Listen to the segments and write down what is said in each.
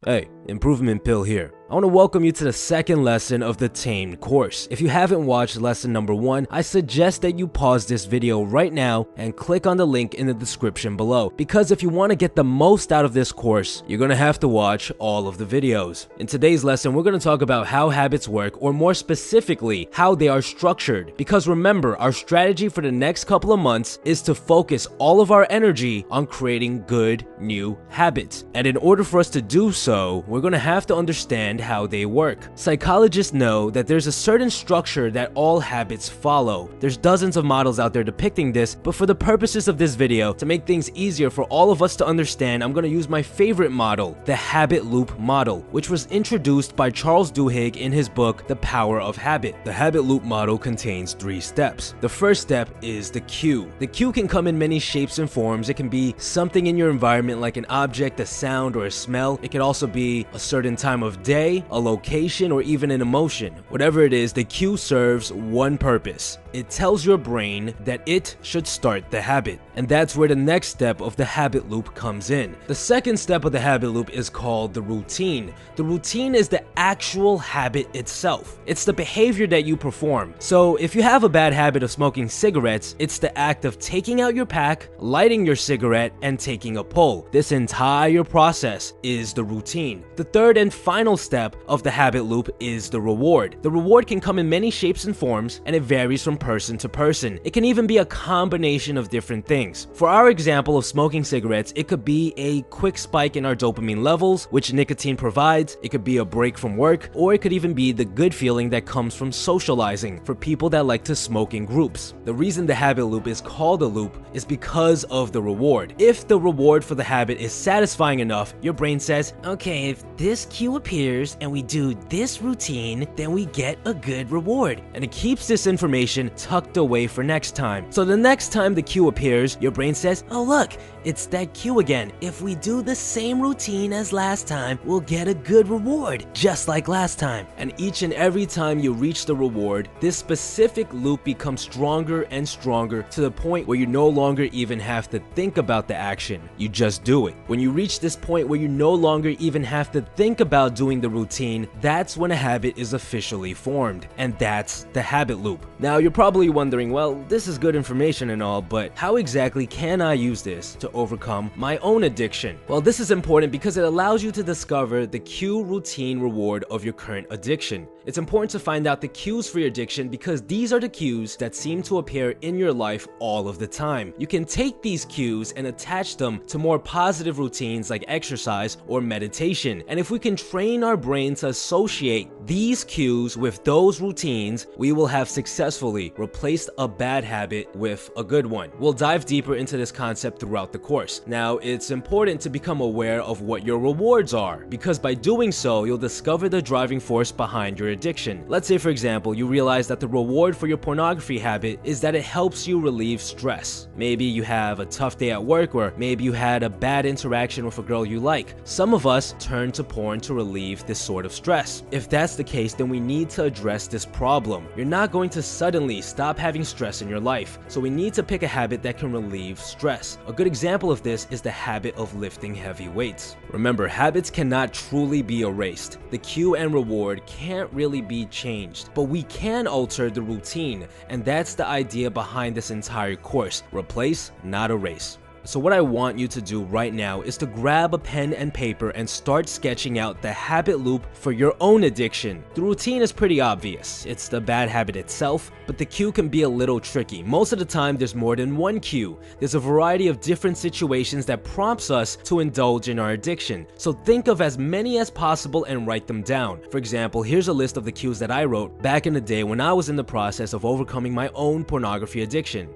Hey, Improvement Pill here. I want to welcome you to the second lesson of the Tamed course. If you haven't watched lesson number 1, I suggest that you pause this video right now and click on the link in the description below, because if you want to get the most out of this course, you're going to have to watch all of the videos. In today's lesson, we're going to talk about how habits work, or more specifically, how they are structured. Because remember, our strategy for the next couple of months is to focus all of our energy on creating good new habits. And in order for us to do so, we're going to have to understand how they work. Psychologists know that there's a certain structure that all habits follow. There's dozens of models out there depicting this, but for the purposes of this video, to make things easier for all of us to understand, I'm going to use my favorite model, the habit loop model, which was introduced by Charles Duhigg in his book, The Power of Habit. The habit loop model contains 3 steps. The first step is the cue. The cue can come in many shapes and forms. It can be something in your environment like an object, a sound, or a smell. It could also be a certain time of day, a location, or even an emotion. Whatever it is, the cue serves one purpose. It tells your brain that it should start the habit. And that's where the next step of the habit loop comes in. The second step of the habit loop is called the routine. The routine is the actual habit itself. It's the behavior that you perform. So if you have a bad habit of smoking cigarettes, it's the act of taking out your pack, lighting your cigarette, and taking a pull. This entire process is the routine. The third and final step of the habit loop is the reward. The reward can come in many shapes and forms, and it varies from person to person. It can even be a combination of different things. For our example of smoking cigarettes, it could be a quick spike in our dopamine levels, which nicotine provides. It could be a break from work, or it could even be the good feeling that comes from socializing for people that like to smoke in groups. The reason the habit loop is called a loop is because of the reward. If the reward for the habit is satisfying enough, your brain says, okay, if this cue appears and we do this routine, then we get a good reward. And it keeps this information tucked away for next time. So the next time the cue appears, your brain says, oh look, it's that cue again. If we do the same routine as last time, we'll get a good reward, just like last time. And each and every time you reach the reward, this specific loop becomes stronger and stronger to the point where you no longer even have to think about the action. You just do it. When you reach this point where you no longer even have to think about doing the routine, that's when a habit is officially formed. And that's the habit loop. Now you're probably wondering, well, this is good information and all, but how exactly can I use this to overcome my own addiction? Well, this is important because it allows you to discover the cue, routine, reward of your current addiction. It's important to find out the cues for your addiction because these are the cues that seem to appear in your life all of the time. You can take these cues and attach them to more positive routines like exercise or meditation. And if we can train our brain to associate these cues with those routines, we will have successfully replaced a bad habit with a good one. We'll dive deeper into this concept throughout the course. Now, it's important to become aware of what your rewards are, because by doing so, you'll discover the driving force behind your addiction. Let's say, for example, you realize that the reward for your pornography habit is that it helps you relieve stress. Maybe you have a tough day at work, or maybe you had a bad interaction with a girl you like. Some of us turn to porn to relieve this sort of stress. If that's the case, then we need to address this problem. You're not going to suddenly stop having stress in your life, so we need to pick a habit that can relieve stress. A good example of this is the habit of lifting heavy weights. Remember, habits cannot truly be erased. The cue and reward can't really be changed, but we can alter the routine, and that's the idea behind this entire course. Replace, not erase. So what I want you to do right now is to grab a pen and paper and start sketching out the habit loop for your own addiction. The routine is pretty obvious. It's the bad habit itself, but the cue can be a little tricky. Most of the time, there's more than one cue. There's a variety of different situations that prompts us to indulge in our addiction. So think of as many as possible and write them down. For example, here's a list of the cues that I wrote back in the day when I was in the process of overcoming my own pornography addiction.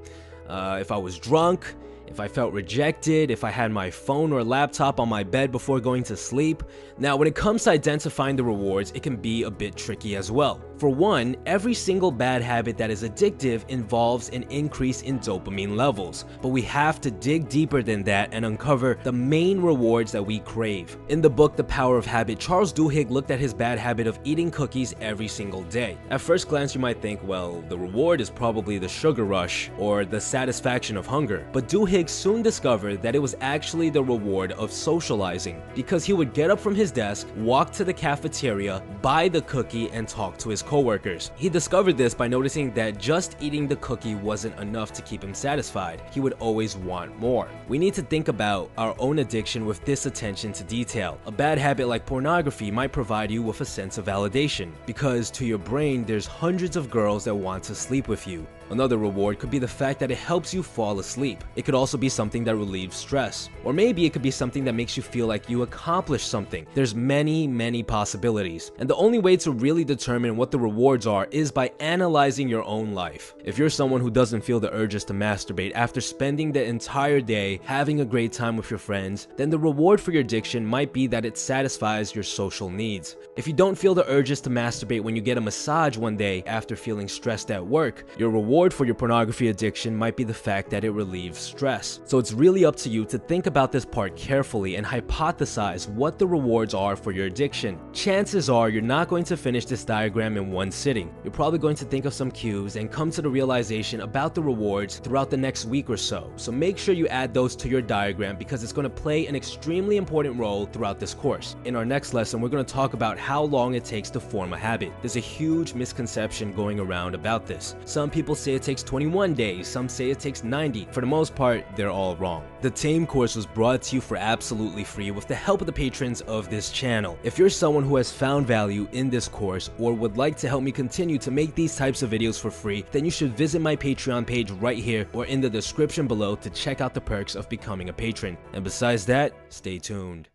If I was drunk, if I felt rejected, if I had my phone or laptop on my bed before going to sleep. Now, when it comes to identifying the rewards, it can be a bit tricky as well. For one, every single bad habit that is addictive involves an increase in dopamine levels, but we have to dig deeper than that and uncover the main rewards that we crave. In the book, The Power of Habit, Charles Duhigg looked at his bad habit of eating cookies every single day. At first glance, you might think, well, the reward is probably the sugar rush or the satisfaction of hunger, but Duhigg Cupcake soon discovered that it was actually the reward of socializing, because he would get up from his desk, walk to the cafeteria, buy the cookie, and talk to his coworkers. He discovered this by noticing that just eating the cookie wasn't enough to keep him satisfied. He would always want more. We need to think about our own addiction with this attention to detail. A bad habit like pornography might provide you with a sense of validation, because to your brain there's hundreds of girls that want to sleep with you. Another reward could be the fact that it helps you fall asleep. It could also be something that relieves stress. Or maybe it could be something that makes you feel like you accomplished something. There's many possibilities. And the only way to really determine what the rewards are is by analyzing your own life. If you're someone who doesn't feel the urges to masturbate after spending the entire day having a great time with your friends, then the reward for your addiction might be that it satisfies your social needs. If you don't feel the urges to masturbate when you get a massage one day after feeling stressed at work, your reward for your pornography addiction might be the fact that it relieves stress. So it's really up to you to think about this part carefully and hypothesize what the rewards are for your addiction. Chances are you're not going to finish this diagram in one sitting. You're probably going to think of some cues and come to the realization about the rewards throughout the next week or so. So make sure you add those to your diagram, because it's going to play an extremely important role throughout this course. In our next lesson, we're going to talk about how long it takes to form a habit. There's a huge misconception going around about this. Some people say it takes 21 days, some say it takes 90. For the most part, they're all wrong. The Tamed course was brought to you for absolutely free with the help of the patrons of this channel. If you're someone who has found value in this course or would like to help me continue to make these types of videos for free, then you should visit my Patreon page right here or in the description below to check out the perks of becoming a patron. And besides that, stay tuned.